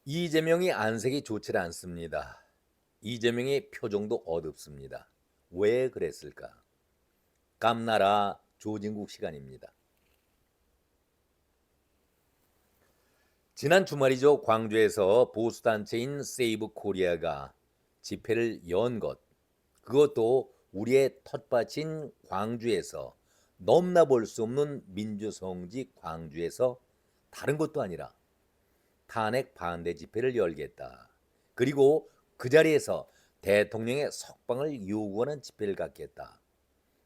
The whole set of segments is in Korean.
이재명이 안색이 좋지 않습니다. 이재명의 표정도 어둡습니다. 왜 그랬을까? 감나라 조진국 시간입니다. 지난 주말이죠. 광주에서 보수단체인 세이브 코리아가 집회를 연 것, 그것도 우리의 텃밭인 광주에서, 넘나 볼 수 없는 민주성지 광주에서 다른 것도 아니라 탄핵 반대 집회를 열겠다. 그리고 그 자리에서 대통령의 석방을 요구하는 집회를 갖겠다.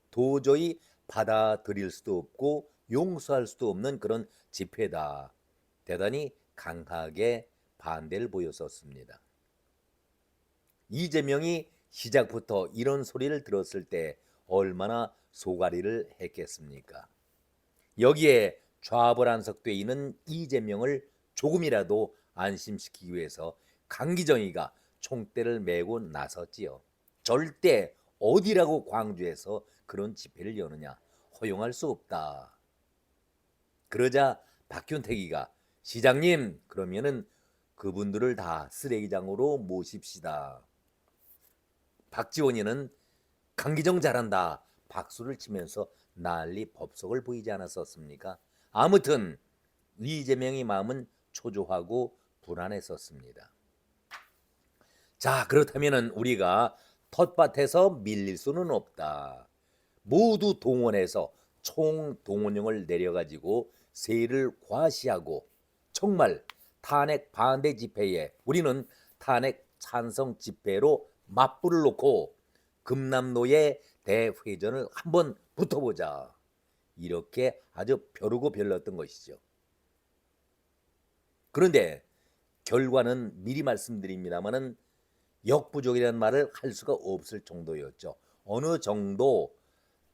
도저히 받아들일 수도 없고 용서할 수도 없는 그런 집회다. 대단히 강하게 반대를 보였었습니다. 이재명이 시작부터 이런 소리를 들었을 때 얼마나 소가리를 했겠습니까? 여기에 좌불안석돼 있는 이재명을 조금이라도 안심시키기 위해서 강기정이가 총대를 메고 나섰지요. 절대 어디라고 광주에서 그런 집회를 여느냐, 허용할 수 없다. 그러자 박균택이가 시장님, 그러면은 그분들을 다 쓰레기장으로 모십시다. 박지원이는 강기정 잘한다 박수를 치면서 난리 법석을 보이지 않았었습니까? 아무튼 이재명의 마음은 초조하고 불안했었습니다. 자, 그렇다면 우리가 텃밭에서 밀릴 수는 없다. 모두 동원해서 총동원령을 내려가지고 세를 과시하고 정말 탄핵 반대 집회에 우리는 탄핵 찬성 집회로 맞불을 놓고 금남로의 대회전을 한번 붙어보자. 이렇게 아주 벼르고 별렀던 것이죠. 그런데 결과는 미리 말씀드립니다마는 역부족이라는 말을 할 수가 없을 정도였죠. 어느 정도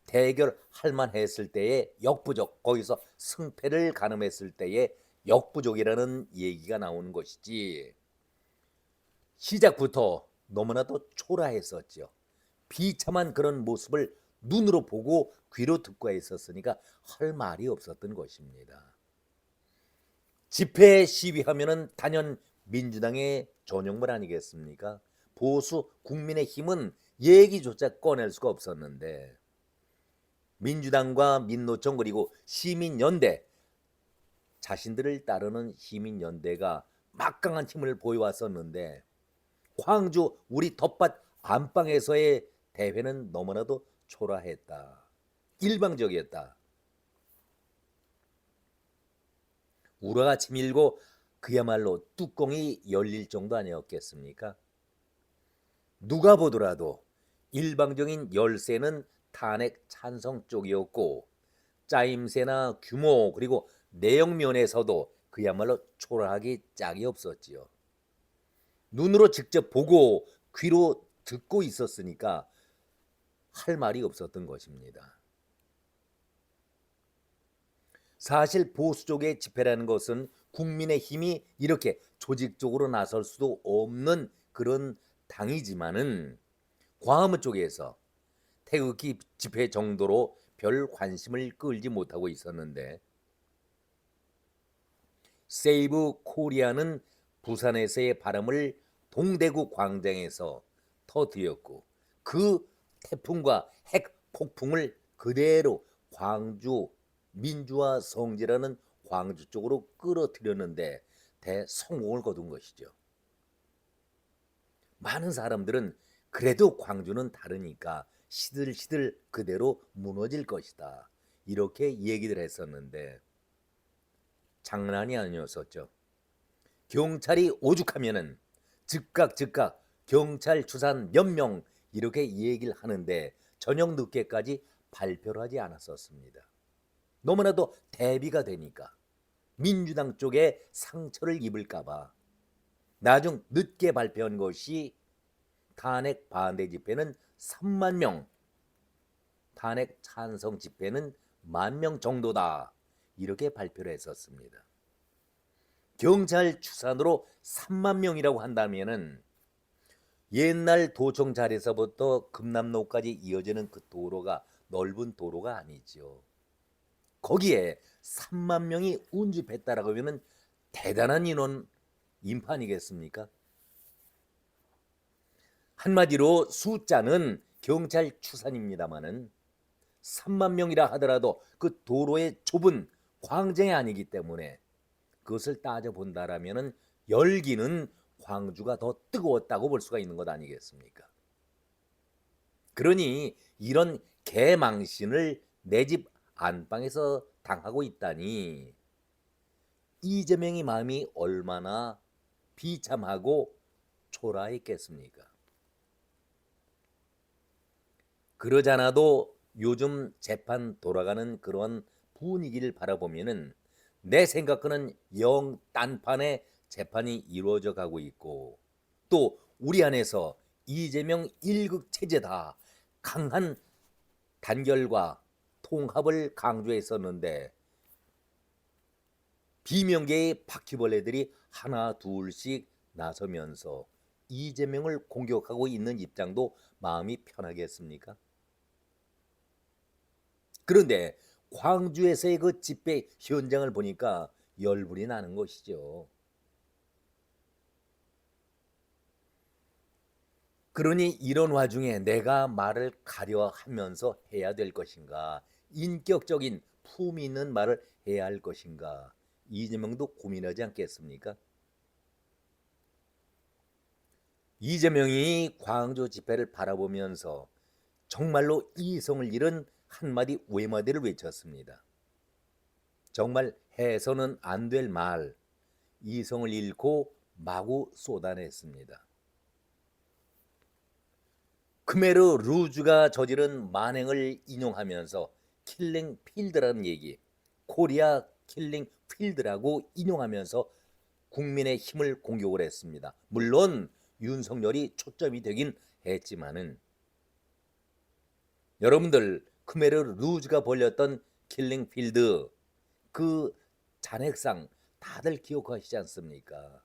대결할 만했을 때의 역부족, 거기서 승패를 가늠했을 때의 역부족이라는 얘기가 나오는 것이지, 시작부터 너무나도 초라했었죠. 비참한 그런 모습을 눈으로 보고 귀로 듣고 있었으니까 할 말이 없었던 것입니다. 집회 시위하면은 단연 민주당의 전용물 아니겠습니까? 보수 국민의힘은 얘기조차 꺼낼 수가 없었는데 민주당과 민노총 그리고 시민연대, 자신들을 따르는 시민연대가 막강한 힘을 보여왔었는데 광주 우리 텃밭 안방에서의 대회는 너무나도 초라했다. 일방적이었다. 우라가 치밀고 그야말로 뚜껑이 열릴 정도 아니었겠습니까? 누가 보더라도 일방적인 열세는 탄핵 찬성 쪽이었고 짜임새나 규모 그리고 내용 면에서도 그야말로 초라하기 짝이 없었지요. 눈으로 직접 보고 귀로 듣고 있었으니까 할 말이 없었던 것입니다. 사실 보수 쪽의 집회라는 것은 국민의 힘이 이렇게 조직적으로 나설 수도 없는 그런 당이지만은 광화문 쪽에서 태극기 집회 정도로 별 관심을 끌지 못하고 있었는데 세이브 코리아는 부산에서의 바람을 동대구 광장에서 터뜨렸고 그 태풍과 핵 폭풍을 그대로 광주 민주화 성지라는 광주 쪽으로 끌어들였는데 대성공을 거둔 것이죠. 많은 사람들은 그래도 광주는 다르니까 시들시들 그대로 무너질 것이다, 이렇게 얘기를 했었는데 장난이 아니었었죠. 경찰이 오죽하면은 즉각 경찰 추산 몇 명 이렇게 얘기를 하는데 저녁 늦게까지 발표를 하지 않았었습니다. 너무나도 대비가 되니까 민주당 쪽에 상처를 입을까봐 나중 늦게 발표한 것이 탄핵 반대 집회는 3만 명, 탄핵 찬성 집회는 10,000명 정도다, 이렇게 발표를 했었습니다. 경찰 추산으로 3만 명이라고 한다면은 옛날 도청 자리에서부터 금남로까지 이어지는 그 도로가 넓은 도로가 아니죠. 거기에 3만 명이 운집했다라고 하면 대단한 인원 인파 아니겠습니까? 한마디로 숫자는 경찰 추산입니다마는 3만 명이라 하더라도 그 도로의 좁은 광장이 아니기 때문에 그것을 따져본다라면은 열기는 광주가 더 뜨거웠다고 볼 수가 있는 것 아니겠습니까? 그러니 이런 개망신을 내 집 안방에서 당하고 있다니 이재명의 마음이 얼마나 비참하고 초라했겠습니까? 그러잖아도 요즘 재판 돌아가는 그런 분위기를 바라보면은 내 생각과는 영 딴판의 재판이 이루어져 가고 있고 또 우리 안에서 이재명 일극 체제다 강한 단결과 통합을 강조했었는데 비명계의 바퀴벌레들이 하나 둘씩 나서면서 이재명을 공격하고 있는 입장도 마음이 편하겠습니까? 그런데 광주에서의 그 집회 현장을 보니까 열불이 나는 것이죠. 그러니 이런 와중에 내가 말을 가려 하면서 해야 될 것인가, 인격적인 품위 있는 말을 해야 할 것인가, 이재명도 고민하지 않겠습니까? 이재명이 광주 집회를 바라보면서 정말로 이성을 잃은 한마디 외마디를 외쳤습니다. 정말 해서는 안 될 말, 이성을 잃고 마구 쏟아냈습니다. 크메르 루즈가 저지른 만행을 인용하면서 킬링 필드라는 얘기, 코리아 킬링 필드라고 인용하면서 국민의 힘을 공격을 했습니다. 물론 윤석열이 초점이 되긴 했지만은 여러분들 크메르 루즈가 벌렸던 킬링 필드 그 잔액상 다들 기억하시지 않습니까?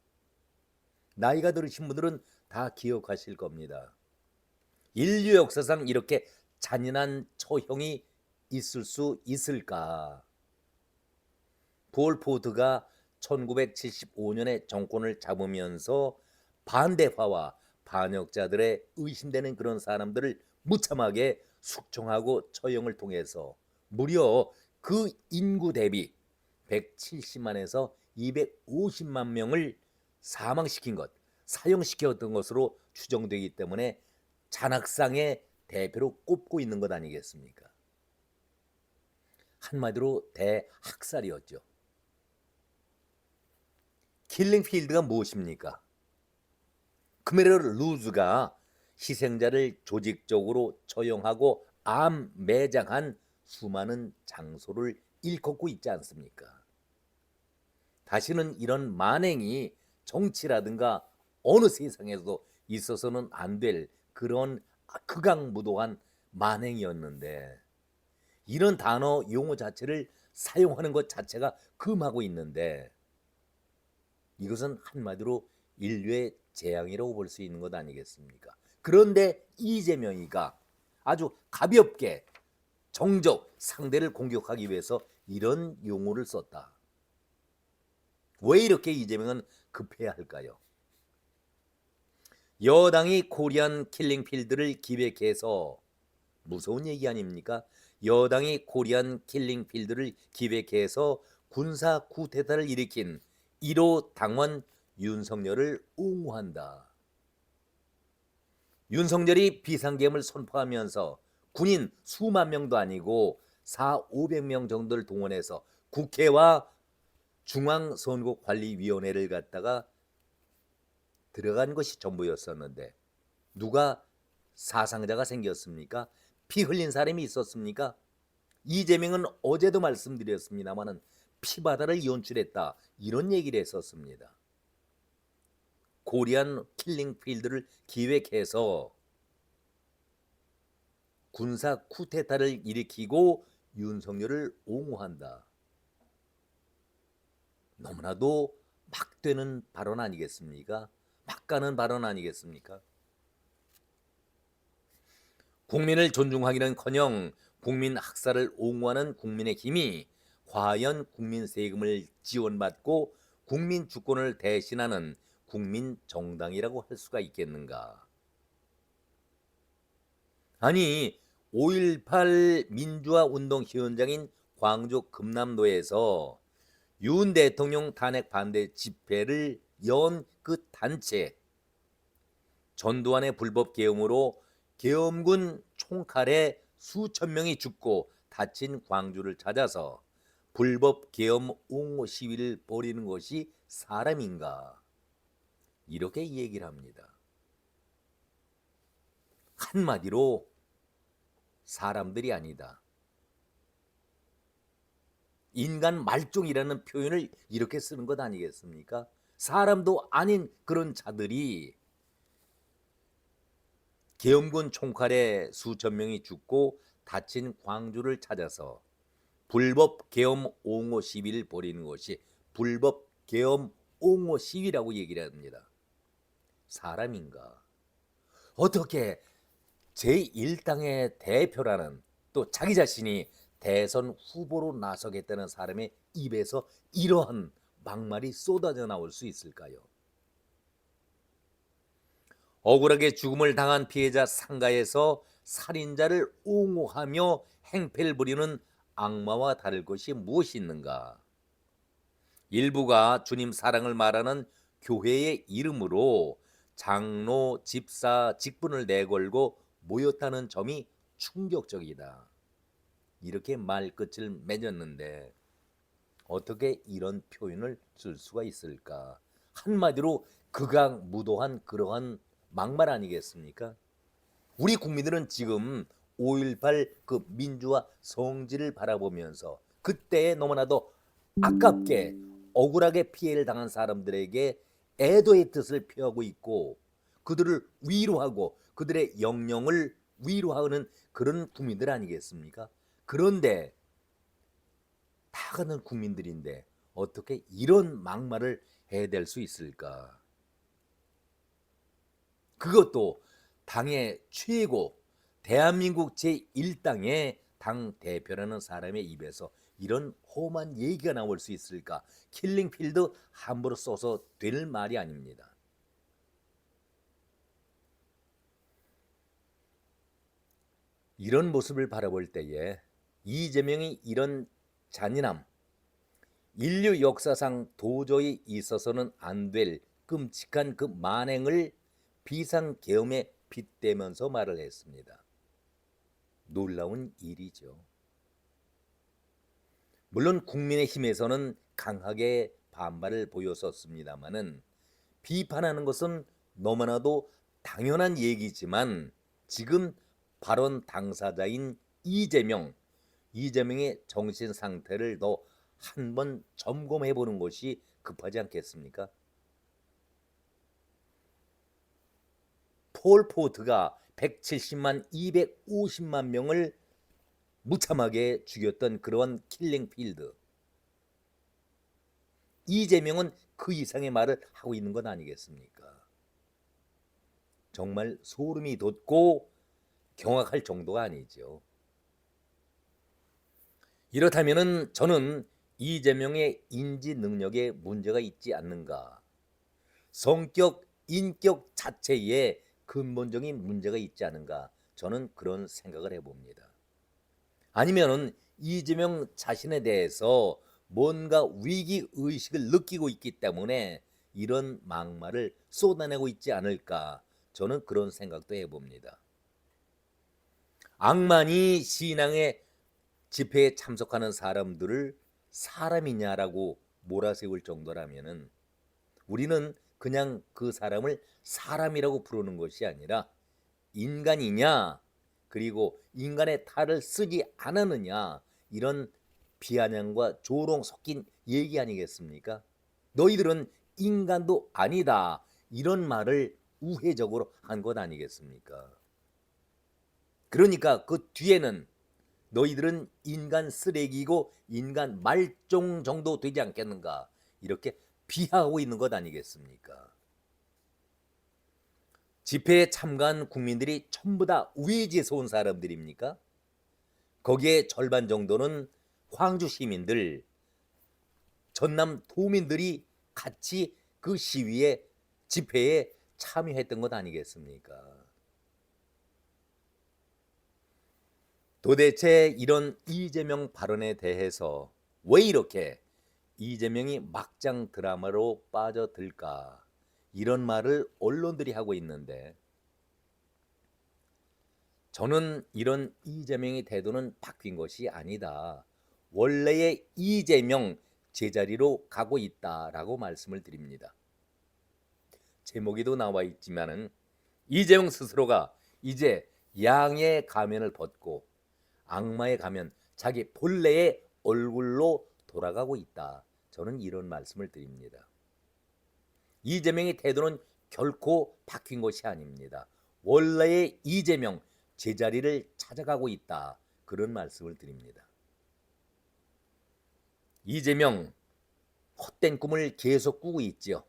나이가 들으신 분들은 다 기억하실 겁니다. 인류 역사상 이렇게 잔인한 처형이 있을 수 있을까? 폴 포트가 1975년에 정권을 잡으면서 반대파와 반역자들의 의심되는 그런 사람들을 무참하게 숙청하고 처형을 통해서 무려 그 인구 대비 170만에서 250만 명을 사망시킨 것, 사형시켰던 것으로 추정되기 때문에 잔악상의 대표로 꼽고 있는 것 아니겠습니까? 한마디로 대학살이었죠. 킬링필드가 무엇입니까? 크메르 루즈가 희생자를 조직적으로 처형하고 암 매장한 수많은 장소를 일컫고 있지 않습니까? 다시는 이런 만행이 정치라든가 어느 세상에서도 있어서는 안 될 그런 극악무도한 만행이었는데 이런 단어 용어 자체를 사용하는 것 자체가 금하고 있는데 이것은 한마디로 인류의 재앙이라고 볼 수 있는 것 아니겠습니까? 그런데 이재명이가 아주 가볍게 정적 상대를 공격하기 위해서 이런 용어를 썼다. 왜 이렇게 이재명은 급해야 할까요? 여당이 코리안 킬링필드를 기획해서 무서운 얘기 아닙니까? 여당이 코리안 킬링필드를 기획해서 군사 쿠데타를 일으킨 1호 당원 윤석열을 옹호한다. 윤석열이 비상계엄을 선포하면서 군인 수만 명도 아니고 4,500명 정도를 동원해서 국회와 중앙선거관리위원회를 갖다가 들어간 것이 전부였었는데 누가 사상자가 생겼습니까? 피 흘린 사람이 있었습니까? 이재명은 어제도 말씀드렸습니다마는 피바다를 연출했다 이런 얘기를 했었습니다. 코리안 킬링필드를 기획해서 군사 쿠데타를 일으키고 윤석열을 옹호한다. 너무나도 막 되는 발언 아니겠습니까? 막 가는 발언 아니겠습니까? 국민을 존중하기는커녕 국민 학살을 옹호하는 국민의 힘이 과연 국민 세금을 지원받고 국민 주권을 대신하는 국민 정당이라고 할 수가 있겠는가? 아니, 5.18 민주화 운동 현장인 광주 금남로에서 윤 대통령 탄핵 반대 집회를 연 그 단체, 전두환의 불법 계엄으로 계엄군 총칼에 수천 명이 죽고 다친 광주를 찾아서 불법 계엄 옹호 시위를 벌이는 것이 사람인가? 이렇게 얘기를 합니다. 한마디로 사람들이 아니다. 인간 말종이라는 표현을 이렇게 쓰는 것 아니겠습니까? 사람도 아닌 그런 자들이 계엄군 총칼에 수천 명이 죽고 다친 광주를 찾아서 불법 계엄 옹호 시위를 벌이는 것이 불법 계엄 옹호 시위라고 얘기를 합니다. 사람인가? 어떻게 제1당의 대표라는, 또 자기 자신이 대선 후보로 나서겠다는 사람의 입에서 이러한 막말이 쏟아져 나올 수 있을까요? 억울하게 죽음을 당한 피해자 상가에서 살인자를 옹호하며 행패를 부리는 악마와 다를 것이 무엇이 있는가? 일부가 주님 사랑을 말하는 교회의 이름으로 장로, 집사, 직분을 내걸고 모였다는 점이 충격적이다. 이렇게 말끝을 맺었는데 어떻게 이런 표현을 쓸 수가 있을까? 한마디로 극악무도한 그러한 막말 아니겠습니까? 우리 국민들은 지금 5.18 그 민주화 성지를 바라보면서 그때에 너무나도 아깝게 억울하게 피해를 당한 사람들에게 애도의 뜻을 표하고 있고, 그들을 위로하고 그들의 영령을 위로하는 그런 국민들 아니겠습니까? 그런데 다 같은 국민들인데 어떻게 이런 막말을 해댈 수 있을까? 그것도 당의 최고, 대한민국 제1당의 당 대표라는 사람의 입에서 이런 험한 얘기가 나올 수 있을까? 킬링필드 함부로 써서 될 말이 아닙니다. 이런 모습을 바라볼 때에 이재명이 이런 잔인함, 인류 역사상 도저히 있어서는 안 될 끔찍한 그 만행을 비상계엄에 빗대면서 말을 했습니다. 놀라운 일이죠. 물론 국민의힘에서는 강하게 반발을 보였었습니다마는, 비판하는 것은 너무나도 당연한 얘기지만 지금 발언 당사자인 이재명의 정신 상태를 더 한번 점검해 보는 것이 급하지 않겠습니까? 폴 포트가 170만, 250만 명을 무참하게 죽였던 그런 킬링필드. 이재명은 그 이상의 말을 하고 있는 것 아니겠습니까? 정말 소름이 돋고 경악할 정도가 아니죠. 이렇다면은 저는 이재명의 인지 능력에 문제가 있지 않는가? 성격, 인격 자체에 근본적인 문제가 있지 않은가? 저는 그런 생각을 해봅니다. 아니면은 이재명 자신에 대해서 뭔가 위기 의식을 느끼고 있기 때문에 이런 막말을 쏟아내고 있지 않을까? 저는 그런 생각도 해봅니다. 악만이 신앙의 집회에 참석하는 사람들을 사람이냐라고 몰아세울 정도라면은, 우리는 그냥 그 사람을 사람이라고 부르는 것이 아니라 인간이냐, 그리고 인간의 탈을 쓰지 않았느냐, 이런 비아냥과 조롱 섞인 얘기 아니겠습니까? 너희들은 인간도 아니다, 이런 말을 우회적으로 한 것 아니겠습니까? 그러니까 그 뒤에는 너희들은 인간 쓰레기고 인간 말종 정도 되지 않겠는가, 이렇게 비하하고 있는 것 아니겠습니까? 집회에 참가한 국민들이 전부 다 외지에서 온 사람들입니까? 거기에 절반 정도는 광주 시민들, 전남 도민들이 같이 그 시위에 집회에 참여했던 것 아니겠습니까? 도대체 이런 이재명 발언에 대해서 왜 이렇게 이재명이 막장 드라마로 빠져들까? 이런 말을 언론들이 하고 있는데 저는 이런 이재명의 태도는 바뀐 것이 아니다. 원래의 이재명 제자리로 가고 있다라고 말씀을 드립니다. 제목에도 나와 있지만은 이재명 스스로가 이제 양의 가면을 벗고 악마의 가면, 자기 본래의 얼굴로 돌아가고 있다. 저는 이런 말씀을 드립니다. 이재명의 태도는 결코 바뀐 것이 아닙니다. 원래의 이재명 제자리를 찾아가고 있다. 그런 말씀을 드립니다. 이재명 헛된 꿈을 계속 꾸고 있죠.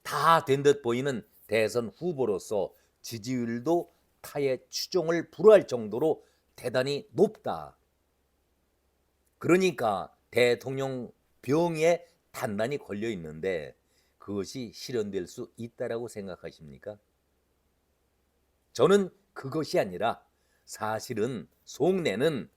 다 된 듯 보이는 대선 후보로서 지지율도 타의 추종을 불허할 정도로 대단히 높다. 그러니까 대통령 병에 단단히 걸려 있는데 그것이 실현될 수 있다라고 생각하십니까? 저는 그것이 아니라 사실은 속내는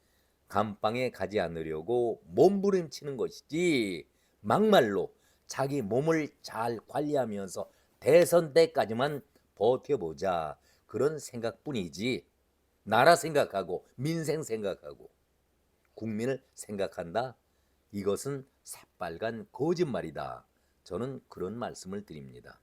감방에 가지 않으려고 몸부림치는 것이지 막말로 자기 몸을 잘 관리하면서 대선 때까지만 버텨보자 그런 생각뿐이지 나라 생각하고 민생 생각하고 국민을 생각한다? 이것은 새빨간 거짓말이다. 저는 그런 말씀을 드립니다.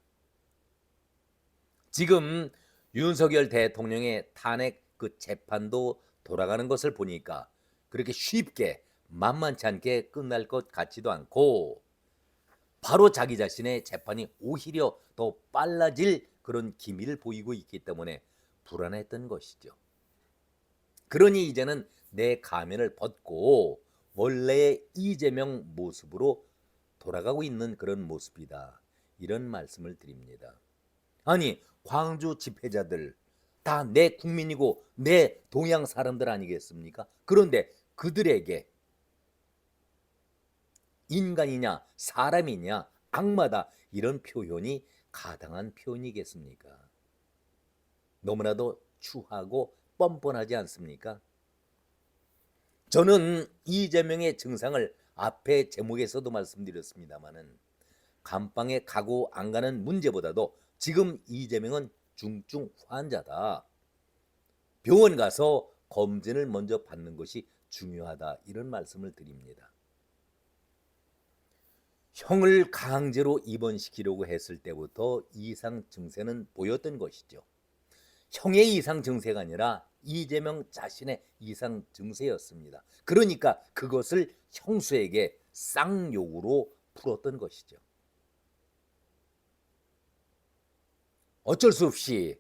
지금 윤석열 대통령의 탄핵 그 재판도 돌아가는 것을 보니까 그렇게 쉽게 만만치 않게 끝날 것 같지도 않고 바로 자기 자신의 재판이 오히려 더 빨라질 그런 기미를 보이고 있기 때문에 불안했던 것이죠. 그러니 이제는 내 가면을 벗고 원래의 이재명 모습으로 돌아가고 있는 그런 모습이다. 이런 말씀을 드립니다. 아니 광주 집회자들 다 내 국민이고 내 동양 사람들 아니겠습니까? 그런데 그들에게 인간이냐 사람이냐 악마다 이런 표현이 가당한 표현이겠습니까? 너무나도 추하고 뻔뻔하지 않습니까? 저는 이재명의 증상을 앞에 제목에서도 말씀드렸습니다마는 감방에 가고 안 가는 문제보다도 지금 이재명은 중증 환자다. 병원 가서 검진을 먼저 받는 것이 중요하다. 이런 말씀을 드립니다. 형을 강제로 입원시키려고 했을 때부터 이상 증세는 보였던 것이죠. 형의 이상 증세가 아니라 이재명 자신의 이상 증세였습니다. 그러니까 그것을 형수에게 쌍욕으로 풀었던 것이죠. 어쩔 수 없이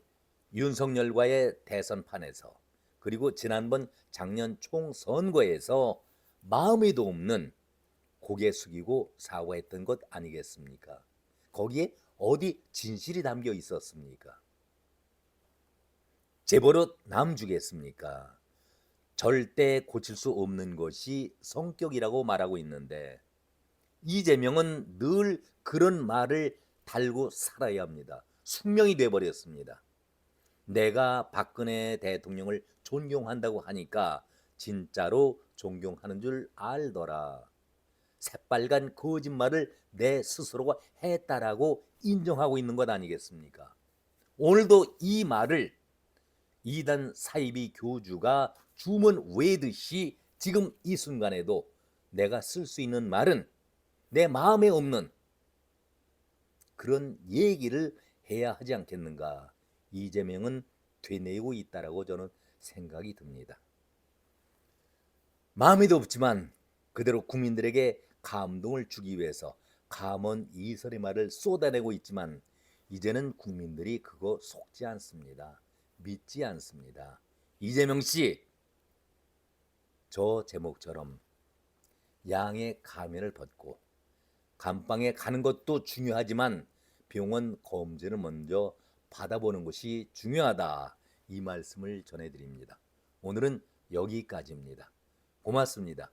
윤석열과의 대선판에서 그리고 지난번 작년 총선거에서 마음에도 없는 고개 숙이고 사과했던 것 아니겠습니까? 거기에 어디 진실이 담겨 있었습니까? 재벌은 남 주겠습니까? 절대 고칠 수 없는 것이 성격이라고 말하고 있는데 이재명은 늘 그런 말을 달고 살아야 합니다. 숙명이 돼버렸습니다. 내가 박근혜 대통령을 존경한다고 하니까 진짜로 존경하는 줄 알더라. 새빨간 거짓말을 내 스스로가 했다라고 인정하고 있는 것 아니겠습니까? 오늘도 이 말을 이단 사이비 교주가 주문 외듯이 지금 이 순간에도 내가 쓸 수 있는 말은 내 마음에 없는 그런 얘기를 해야 하지 않겠는가. 이재명은 되뇌이고 있다라고 저는 생각이 듭니다. 마음에도 없지만 그대로 국민들에게 감동을 주기 위해서 감언 이설의 말을 쏟아내고 있지만 이제는 국민들이 그거 속지 않습니다. 믿지 않습니다. 이재명 씨, 저 제목처럼 양의 가면을 벗고 감방에 가는 것도 중요하지만 병원 검진을 먼저 받아보는 것이 중요하다. 이 말씀을 전해드립니다. 오늘은 여기까지입니다. 고맙습니다.